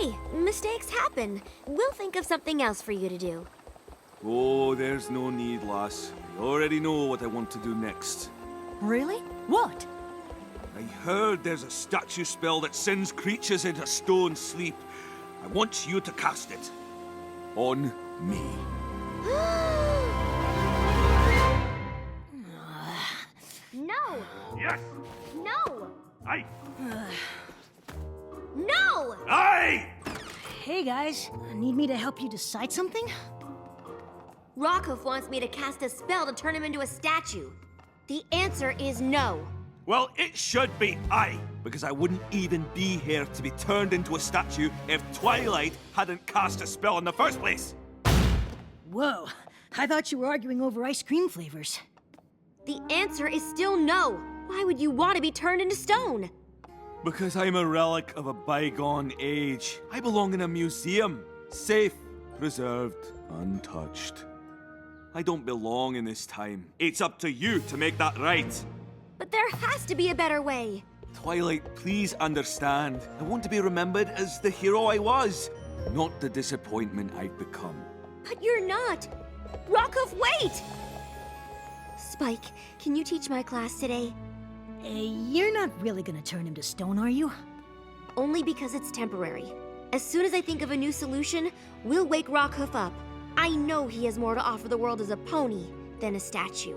okay. Mistakes happen. We'll think of something else for you to do. Oh, there's no need, lass. I already know what I want to do next. Really? What? I heard there's a statue spell that sends creatures into stone sleep. I want you to cast it. On me. No! Yes! No! Aye! No! Aye! Hey guys, need me to help you decide something? Rockhoof wants me to cast a spell to turn him into a statue. The answer is no. Well, it should be aye, because I wouldn't even be here to be turned into a statue if Twilight hadn't cast a spell in the first place. Whoa, I thought you were arguing over ice cream flavors. The answer is still no. Why would you want to be turned into stone? Because I'm a relic of a bygone age. I belong in a museum. Safe, preserved, untouched. I don't belong in this time. It's up to you to make that right. But there has to be a better way. Twilight, please understand. I want to be remembered as the hero I was, not the disappointment I've become. But you're not. Rockhoof, wait! Spike, can you teach my class today? You're not really gonna turn him to stone, are you? Only because it's temporary. As soon as I think of a new solution, we'll wake Rockhoof up. I know he has more to offer the world as a pony than a statue.